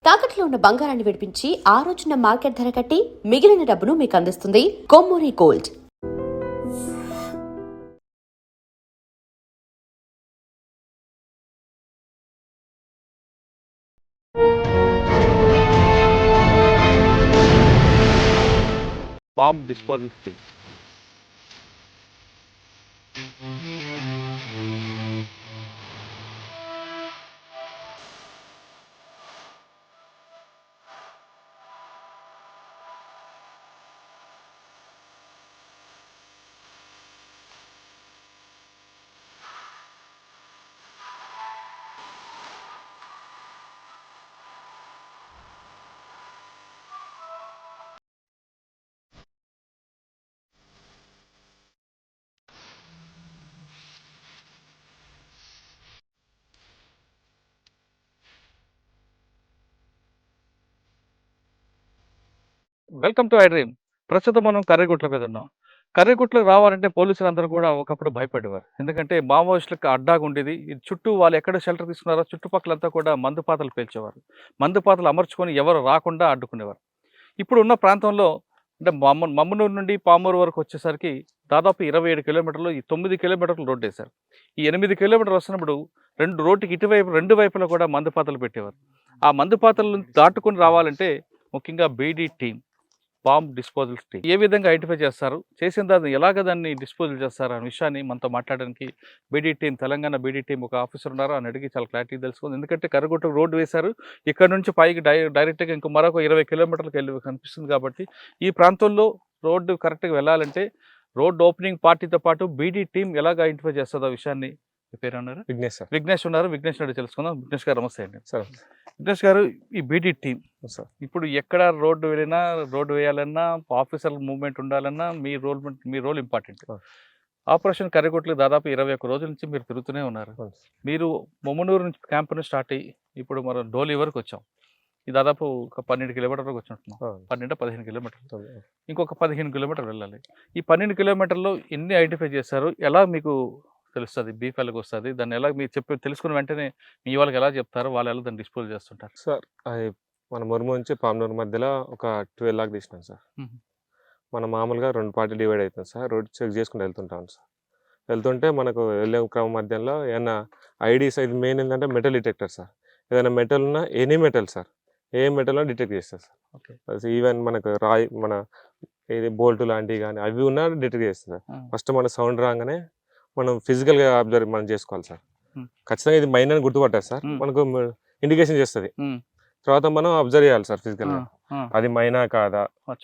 తాకట్లో ఉన్న బంగారాన్ని విడిపించి ఆ రోజున మార్కెట్ ధర కట్టి మిగిలిన డబ్బును మీకు అందిస్తుంది Kommuri gold. Bomb disposal thing. Welcome to I dream. ప్రస్తుతం మనం కర్రెగుట్ల మీద ఉన్నాం. కర్రెగుట్లకు రావాలంటే పోలీసులు అందరూ కూడా ఒకప్పుడు భయపడేవారు. ఎందుకంటే మావోయిస్టులకు అడ్డాగా ఉండేది. ఇది చుట్టూ వాళ్ళు ఎక్కడ షెల్టర్ తీసుకున్నారో చుట్టుపక్కలంతా కూడా మందుపాతలు పేల్చేవారు. మందుపాతలు అమర్చుకొని ఎవరు రాకుండా అడ్డుకునేవారు. ఇప్పుడు ఉన్న ప్రాంతంలో అంటే మమ్మనూరు నుండి పామూరు వరకు వచ్చేసరికి దాదాపు 27 కిలోమీటర్లు, ఈ 9 కిలోమీటర్లు రోడ్డు వేశారు. ఈ 8 కిలోమీటర్లు వస్తున్నప్పుడు రోడ్డుకి ఇటువైపు 2 వైపులా కూడా మందుపాతలు పెట్టేవారు. ఆ మందుపాతలను దాటుకొని రావాలంటే ముఖ్యంగా BD team, bomb disposal team ఏ విధంగా ఐడెంటిఫై చేస్తారు, చేసిన దాన్ని ఎలాగ దాన్ని డిస్పోజల్ చేస్తారు అనే విషయాన్ని మనతో మాట్లాడడానికి బీడీ టీం, తెలంగాణ బీడీ టీం ఒక ఆఫీసర్ ఉన్నారు. అని అడిగి చాలా క్లారిటీ తెలుసుకుంది. ఎందుకంటే కర్రగుట్టకు రోడ్డు వేశారు, ఇక్కడ నుంచి పైకి డైరెక్ట్గా ఇంకో మరొక 20 కిలోమీటర్లకు వెళ్ళి కనిపిస్తుంది. కాబట్టి ఈ ప్రాంతంలో రోడ్డు కరెక్ట్గా వెళ్ళాలంటే రోడ్డు ఓపెనింగ్ పార్టీతో పాటు బీడీ టీం ఎలాగ ఐడెంటిఫై చేస్తుందో ఆ విషయాన్ని పేరు అన్నారు విఘ్నేష్ సార్. విఘ్నేష్ ఉన్నారు. విఘ్నేష్ నాడు తెలుసుకుందాం. విఘ్నేష్ గారు నమస్తే అండి. సార్ విఘ్నేష్ గారు, ఈ బీడీ టీం సార్ ఇప్పుడు ఎక్కడ రోడ్డు వెళ్ళినా, రోడ్డు వేయాలన్నా, ఆఫీసర్ మూవ్మెంట్ ఉండాలన్నా మీ రోల్ ఇంపార్టెంట్. ఆపరేషన్ కర్రగుట్లు దాదాపు 21 రోజుల నుంచి మీరు తిరుగుతూనే ఉన్నారు. మీరు మొమ్మనూరు నుంచి క్యాంప్ నుంచి స్టార్ట్ అయ్యి ఇప్పుడు మనం డోలీ వరకు వచ్చాం. ఈ దాదాపు ఒక 12 కిలోమీటర్లకు వచ్చినట్టున్నాం. 12-15 కిలోమీటర్లు, ఇంకొక 15 కిలోమీటర్లు వెళ్ళాలి. ఈ 12 కిలోమీటర్లో ఎన్ని ఐడెంటిఫై చేశారు? ఎలా మీకు తెలుస్తుంది బీఫెల్కి వస్తుంది? దాన్ని ఎలా మీరు తెలుసుకున్న వెంటనే మీ వాళ్ళకి ఎలా చెప్తారు, వాళ్ళు ఎలా దాన్ని డిస్పోజ్ చేస్తుంటారు? సార్ అది మన మురుము నుంచి పామనూరు మధ్యలో ఒక 12 లాగా తీసినాం సార్. మన మామూలుగా 2 పార్టీ డివైడ్ అవుతుంది సార్. రోడ్ చెక్ చేసుకుంటూ వెళ్తుంటాం సార్. వెళ్తుంటే మనకు వెళ్ళే క్రమం మధ్యలో ఏమైనా ఐడీస్, ఇది మెయిన్ ఏంటంటే మెటల్ డిటెక్టర్ సార్. ఏదైనా మెటల్ ఉన్నా, ఎనీ మెటల్ సార్, ఏ మెటల్ ఉన్నా డిటెక్ట్ చేస్తారు సార్. ఓకే. ఈవెన్ మనకు రాయి, మన ఇది బోల్ట్ లాంటివి కానీ అవి ఉన్నా డిటెక్ట్ చేస్తుంది సార్. ఫస్ట్ మన సౌండ్ రాగానే మనం ఫిజికల్గా అబ్జర్వ్ మనం చేసుకోవాలి సార్. ఖచ్చితంగా ఇది మైన్ అని గుర్తుపట్టారు సార్. మనకు ఇండికేషన్ చేస్తుంది. తర్వాత మనం అబ్జర్వ్ చేయాలి సార్ ఫిజికల్గా, అది మైనా కాదా,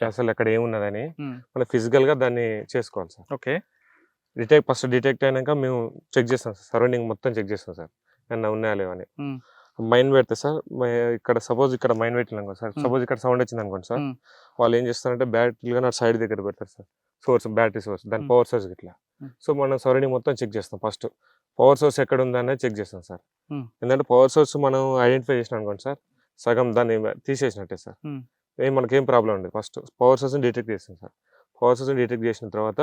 అసలు ఎక్కడ ఏమున్నదని మనం ఫిజికల్గా దాన్ని చేసుకోవాలి సార్. ఓకే. ఫస్ట్ డిటెక్ట్ అయినాక మేము చెక్ చేస్తాం సార్, సరౌండింగ్ మొత్తం చెక్ చేస్తాం సార్, ఏమన్నా ఉన్నాయా లేవని. మైన్ పెడితే సార్, ఇక్కడ సపోజ్ ఇక్కడ మైన్ పెట్టినాం సార్, సపోజ్ ఇక్కడ సౌండ్ వచ్చింది అనుకోండి సార్, వాళ్ళు ఏం చేస్తారంటే బ్యాటరీగా నా సైడ్ దగ్గర పెడతారు సార్. సోర్స్, బ్యాటరీ సోర్స్, దాని పవర్ సోర్స్ ఇట్లా. సో మనం సరౌండింగ్ మొత్తం చెక్ చేస్తాం. ఫస్ట్ పవర్ సోర్స్ ఎక్కడ ఉందనేది చెక్ చేస్తాం సార్. ఎందుకంటే పవర్ సోర్స్ మనం ఐడెంటిఫై చేసినాం అనుకోండి సార్, సగం దాన్ని తీసేసినట్టే సార్. మనకేం ప్రాబ్లం ఉండదు. ఫస్ట్ పవర్ సోర్స్ని డిటెక్ట్ చేస్తాం సార్. పవర్ సోర్స్ని డిటెక్ట్ చేసిన తర్వాత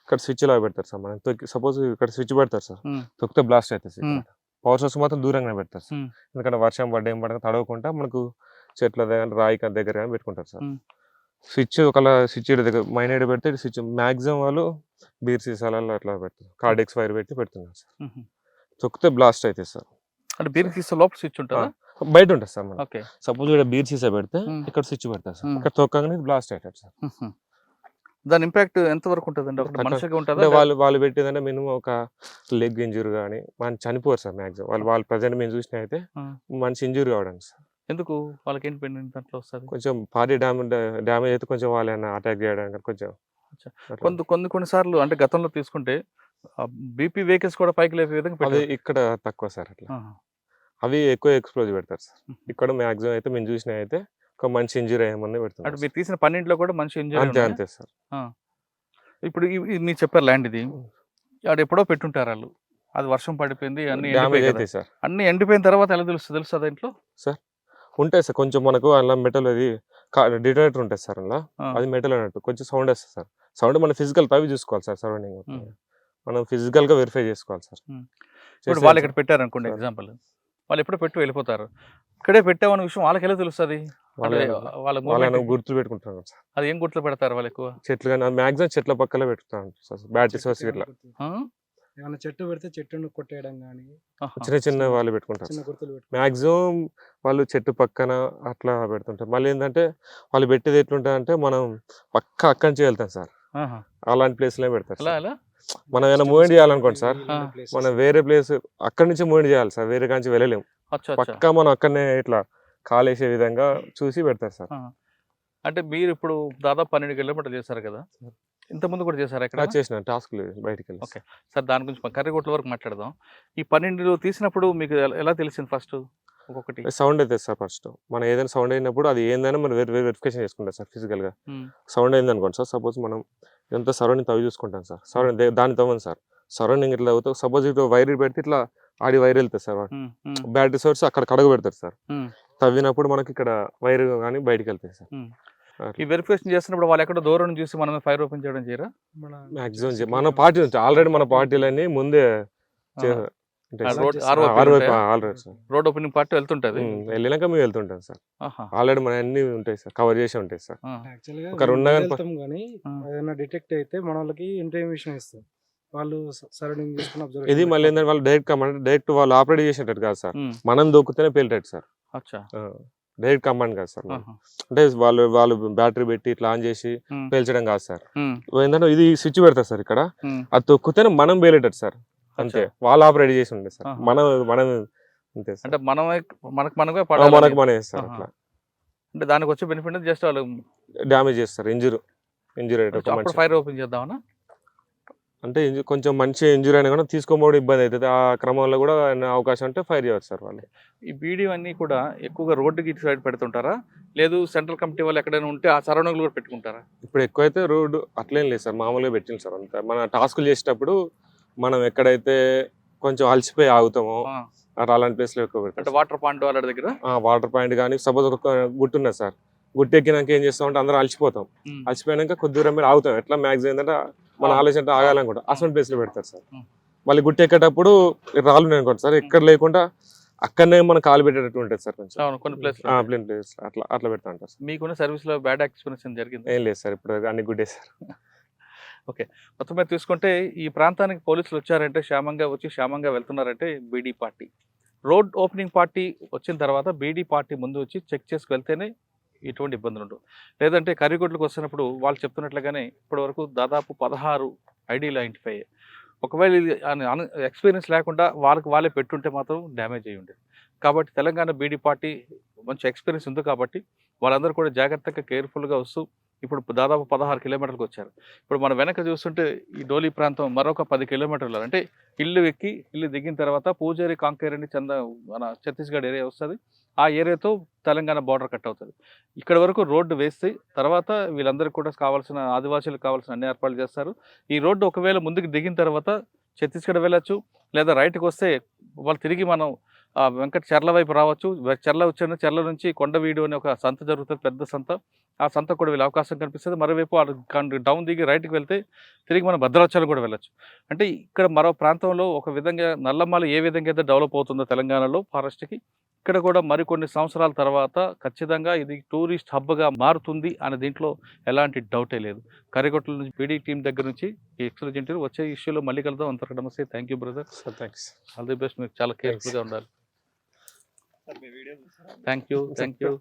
ఇక్కడ స్విచ్ లా పెడతారు సార్. మనం సపోజ్ ఇక్కడ స్విచ్ పెడతారు సార్, తొక్కితే బ్లాస్ట్ అవుతుంది సార్. పవర్ సోర్స్ మాత్రం దూరంగా పెడతారు సార్. ఎందుకంటే వర్షం పడ్డ ఏం పడక తడవకుండా మనకు చెట్ల దగ్గర, రాయి దగ్గర కానీ పెట్టుకుంటారు సార్. స్విచ్ ఒకవేళ స్విచ్ దగ్గర మైన్ ఏడు పెడితే స్విచ్ మ్యాక్సిమం వాళ్ళు బీర్ సీసాలలో అట్లా పెడతారు, కార్డెక్స్ వైర్ పెట్టి పెడుతున్నారు సార్. తొక్కితే బ్లాస్ట్ అవుతుంది సార్. అంటే బీర్ సీసా లోపల స్విచ్ ఉంటుంది, బయట ఉంటుంది సార్. మనం సపోజ్ ఇక్కడ బీర్ సీసా పెడితే ఇక్కడ స్విచ్ పెడతారు సార్. ఇక్కడ తొక్కగానే బ్లాస్ట్ అవుతాడు సార్. దాని ఇంపాక్ట్ ఎంత వరకు ఉంటుందండి? ఒక మనిషిగా ఉంటుంది. వాళ్ళు పెట్టేదంటే మినిమం ఒక లెగ్ ఇంజురీ కానీ మనం చనిపోరు సార్. మ్యాక్సిమం వాళ్ళు ప్రజెంట్ మేము చూసిన అయితే మనిషి ఇంజురీ కావడం సార్. ఎందుకు? వాళ్ళకి ఏంటి దాంట్లో వస్తుంది? కొంచెం బాడీ డ్యామేజ్ అయితే కొంచెం వాళ్ళని అటాక్ చేయడానికి కొంచెం కొన్నిసార్లు అంటే గతంలో తీసుకుంటే బీపీ వెహికల్స్ కూడా పైకి లేపే విధంగా అది ఇక్కడ తక్కువ సార్. అట్లా అవి ఎక్కువ ఎక్స్ప్లోజ్ పెడతారు సార్. ఇక్కడ మ్యాక్సిమం అయితే మేము చూసిన అయితే ఒక మనిషి ఇంజురీ ఏమన్నా పెడుతుంది. అంటే మీరు తీసిన 12లో కూడా మనిషి ఇంజురీ అంతే సార్. ఇప్పుడు మీరు చెప్పారు ల్యాండ్ ఇది, అది ఎప్పుడో పెట్టుంటారు వాళ్ళు, అది వర్షం పడిపోయింది, అన్ని డ్యామేజ్ అవుతాయి సార్. అన్ని ఎండిపోయిన తర్వాత ఎలా తెలుస్తుంది దాంట్లో సార్? ఉంటాయి సార్ కొంచెం, మనకు అలా మెటల్ అది డిటెక్టర్ ఉంటుంది సార్. అలా అది మెటల్ అన్నట్టు కొంచెం సౌండ్ వస్తుంది సార్. సౌండ్ మన ఫిజికల్ తవ్వి చూసుకోవాలి సార్. సరౌండింగ్ మనం ఫిజికల్ గా వెరిఫై చేసుకోవాలి సార్. ఇప్పుడు వాళ్ళు ఇక్కడ పెట్టారు అనుకోండి ఎగ్జాంపుల్, వాళ్ళు ఎప్పుడో పెట్టి వెళ్ళిపోతారు. ఇక్కడే పెట్టామన్న విషయం వాళ్ళకి ఎలా తెలుస్తుంది? అంటే వాళ్ళ వాళ్ళని movement గుర్తులు పెట్టుకుంటాను సార్. అది ఏం గుర్తులు పెడతారు వాళ్ళు ఎక్కువ? చెట్లు కానీ మ్యాక్సిమం చెట్ల పక్కల పెట్టుకుంటాను సార్. బ్యాటరీ సోర్స్ ఇట్లా ఆ? ఏమైనా చెట్టు పెడితే చెట్టును కొట్టేయడం కానీ ఆహా. చిన్న చిన్న వాళ్ళు పెట్టుకుంటారు చిన్న సార్. గుర్తులు పెట్టుకుంటారు. మ్యాక్సిమం వాళ్ళు చెట్టు పక్కన అట్లా పెడుతుంటారు. మళ్ళీ ఏంటంటే వాళ్ళు పెట్టేది ఎట్లుంటుంది అంటే మనం పక్క అక్కడి నుంచి వెళ్తాం సార్. ఆహా. అలాంటి ప్లేస్లో పెడతారు ఎలా సార్. ఎలా? మనం ఏమైనా మూవ్మెంట్ చేయాలనుకోండి సార్, ఇలాంటి ఆ. places. మనం వేరే ప్లేస్ అక్కడి నుంచి మూవ్మెంట్ చేయాలి సార్. వేరే కాంచి వెళ్ళలేము. అచ్చా అచ్చా. పక్కా మనం అక్కడనే ఇట్లా కాలేసే విధంగా చూసి పెడతారు సార్. ఆ. అంటే మీరు ఇప్పుడు దాదాపు 12 కిలోమీటర్లు చేశారు కదా, ఇంతకుముందు కూడా చేశారు ఎక్కడ? చేసిన టాస్క్ బయటికి వెళ్ళి ఓకే. సార్ దాని గురించి కర్రిగుట్ల వరకు మాట్లాడదాం. ఈ 12 తీసినప్పుడు మీకు ఎలా తెలిసింది ఫస్ట్ ఒక్కొక్కటి? సౌండ్ అయితే సార్ ఫస్ట్ మనం ఏదైనా సౌండ్ అయినప్పుడు అది ఏందని మనం వెరిఫికేషన్ చేసుకుంటాం సార్. ఫిజికల్గా ఉమ్. సౌండ్ అయింది అనుకోండి సార్, సపోజ్ మనం ఎంత సరౌండింగ్ తవ్వి చూసుకుంటాం సార్. సరౌండింగ్ దాన్ని తవ్వండి సార్. సరౌండింగ్ ఇట్లా అవుతాం. సపోజ్ ఇట్లా వైర్ పెడితే ఇట్లా ఆడి వైర్ వెళ్తుంది సార్. ఉమ్, ఉమ్, బ్యాటరీ సోర్స్ అక్కడ కడగ పెడతారు సార్. ఉమ్. తవ్వినప్పుడు మనకి ఇక్కడ వైర్ కానీ బయటికి వెళ్తాయి సార్. ఉమ్. అట్లా. ఈ వెరిఫికేషన్ చేస్తున్నప్పుడు వాళ్ళు ఎక్కడో దూరం నుంచి చూసి మనమే ఫైర్ ఓపెన్ చేయడం చేయరా? మన మాక్సిమం మన పార్టీ నుంచి ఆల్రెడీ మన పార్టీలన్నీ ముందే ఆ, ఉంటాయి sir. Road already sir road opening party వెళ్తుంటది. వెళ్ళినాక మేము వెళ్తుంటాం సార్. ఆహా. ఆల్రెడీ మన అన్ని ఉంటాయి సార్, కవర్ చేసి ఉంటాయి సార్. ఆ. యాక్చువల్ గా ఒక రెండు మేము గంటల వెళ్తాం కానీ ఆ. ఏదైనా డిటెక్ట్ అయితే మన వాళ్ళకి ఇంటిమేషన్ ఇస్తాం. వాళ్ళు సరౌండింగ్ చేసుకుని ఇది అబ్జర్వ్ మళ్ళీ ఏంటంటే వాళ్ళు డైరెక్ట్ వాళ్ళు ఆపరేట్ చేసేటట్టు కాదు సార్. ఉమ్. మనం దొక్కుతేనే పేలిటట్టు సార్. అచ్చా. డైరెక్ట్ కమాండ్ కాదు సార్. ఆహా. అంటే వాళ్ళు బ్యాటరీ పెట్టి ఇట్లా ఆన్ చేసి ఉమ్. పేల్చడం కాదు సార్. ఉమ్. ఏంటంటే ఇది స్విచ్ పెడతారు సార్ ఇక్కడ. ఉమ్. అది తొక్కితేనే మనం పేలేటట్టు సార్. అంతే, అచ్చా. వాళ్ళు ఆపరేట్ చేసి ఉండే సార్. ఆహా. మనం అంతే సార్. అంటే మనమే మనమే మనకు పడాలి. మనమే సార్. ఆహా. అట్లా అంటే దానికి వచ్చే బెనిఫిట్ జస్ట్ వాళ్ళు డ్యామేజ్ చేస్తారు. ఇంజురీ అప్పుడు ఫైర్ ఓపెన్ చేద్దామనా? అంటే కొంచెం మంచి ఇంజురీ అయినా కూడా తీసుకోమోడు ఇబ్బంది అవుతుంది. ఆ క్రమంలో కూడా ఏమైనా అవకాశం ఉంటే ఫైర్ చేయవచ్చు సార్ వాళ్ళు. ఈ వీడియో అన్ని కూడా ఎక్కువగా రోడ్డుకి ఇటు సైడ్ పెడుతుంటారా, లేదు సెంట్రల్ కమిటీ వాళ్ళు ఎక్కడైనా ఉంటే ఆ సరౌండింగ్ కూడా పెట్టుకుంటారా? ఇప్పుడు ఎక్కువైతే రోడ్డు అట్లేం లేదు సార్, మామూలుగా పెట్టింది సార్. అంతా మన టాస్కులు చేసేటప్పుడు మనం ఎక్కడైతే కొంచెం అలసిపోయి ఆగుతామో ఆ. అలాంటి ప్లేస్లో ఎక్కువ అంటే పెడతాం. వాటర్ పాయింట్ వాళ్ళ దగ్గర. వాటర్ పాయింట్ కానీ సపోజ్ ఒక గుట్టు ఉన్నది సార్. గుట్టు ఎక్కినాక ఏం చేస్తామంటే అందరం అలసిపోతాం. ఉమ్. అలసిపోయాక కొద్ది దూరం మీద ఆగుతాం. ఎట్లా మ్యాక్సిమం ఏంటంటే మన ఆలోచన ఆగాలనుకుంటాం. అసలు ప్లేస్లో పెడతారు సార్. ఉమ్. మళ్ళీ గుట్టు ఎక్కేటప్పుడు రాళ్ళు ఉన్నాయి అనుకోండి సార్, ఎక్కడ లేకుండా అక్కడనే మనం కాలు పెట్టేటట్టు ఉంటుంది సార్. కొంచెం అవును, కొన్ని ప్లేస్ ప్లేన్ ప్లేస్ అట్లా పెడతా ఉంటారు సార్. మీకున్న సర్వీస్ లో బ్యాడ్ ఎక్స్పీరియన్స్ జరిగింది? ఏం లేదు సార్, ఇప్పుడు అన్ని గుడ్డే సార్. ఓకే. మొత్తం మీద తీసుకుంటే ఈ ప్రాంతానికి పోలీసులు వచ్చారంటే క్షేమంగా వెళ్తున్నారంటే BD party road opening party వచ్చిన తర్వాత బీడీ పార్టీ ముందు వచ్చి చెక్ చేసి వెళ్తేనే ఎటువంటి ఇబ్బందులు ఉండవు. లేదంటే కర్రిగుడ్లకు వస్తున్నప్పుడు వాళ్ళు చెప్తున్నట్లుగానే ఇప్పటి వరకు దాదాపు 16 ఐడీలు ఐడెంటిఫై అయ్యాయి. ఒకవేళ ఇది ఎక్స్పీరియన్స్ లేకుండా వాళ్ళే పెట్టుంటే మాత్రం డ్యామేజ్ అయ్యి ఉండేది. కాబట్టి తెలంగాణ బీడీ పార్టీ మంచి ఎక్స్పీరియన్స్ ఉంది కాబట్టి వాళ్ళందరూ కూడా జాగ్రత్తగా కేర్ఫుల్గా వస్తూ ఇప్పుడు దాదాపు 16 కిలోమీటర్లకు వచ్చారు. ఇప్పుడు మనం వెనక చూస్తుంటే ఈ డోలీ ప్రాంతం మరొక 10 కిలోమీటర్లు, అంటే ఇల్లు దిగిన తర్వాత పూజారి కాంకేర్ అని మన ఛత్తీస్గఢ్ ఏరియా వస్తుంది. ఆ ఏరియాతో తెలంగాణ బార్డర్ కట్ అవుతుంది. ఇక్కడ వరకు రోడ్డు వేస్తే తర్వాత వీళ్ళందరికీ కూడా కావాల్సిన ఆదివాసీలకు కావాల్సిన అన్ని ఏర్పాట్లు చేస్తారు. ఈ రోడ్డు ఒకవేళ ముందుకు దిగిన తర్వాత ఛత్తీస్గఢ్ వెళ్ళొచ్చు, లేదా రైట్కి వస్తే వాళ్ళు తిరిగి మనం వెంకట చెర్ల వైపు రావచ్చు. చెర్ల నుంచి కొండవీడు అనే ఒక సంత జరుగుతుంది, పెద్ద సంత. ఆ సంత కూడా వీళ్ళ అవకాశం కనిపిస్తుంది. మరోవైపు డౌన్ దిగి రైట్కి వెళ్తే తిరిగి మనం భద్రాచలం కూడా వెళ్ళొచ్చు. అంటే ఇక్కడ మరో ప్రాంతంలో ఒక విధంగా నల్లమల ఏ విధంగా అయితే డెవలప్ అవుతుందో తెలంగాణలో ఫారెస్ట్కి, ఇక్కడ కూడా మరికొన్ని సంవత్సరాల తర్వాత ఖచ్చితంగా ఇది టూరిస్ట్ హబ్గా మారుతుంది అనే దీంట్లో ఎలాంటి డౌటే లేదు. కర్రిగుట్ల నుంచి పీడీ టీం దగ్గర నుంచి ఈ ఎక్స్క్లూజివ్ వచ్చే ఇష్యూలో మళ్ళీ కలుద్దాం. అంతవరకు నమస్తే. Thank you brother. Sir thanks. All the best. మీరు చాలా కేర్ఫుల్గా ఉండాలి. Thank you.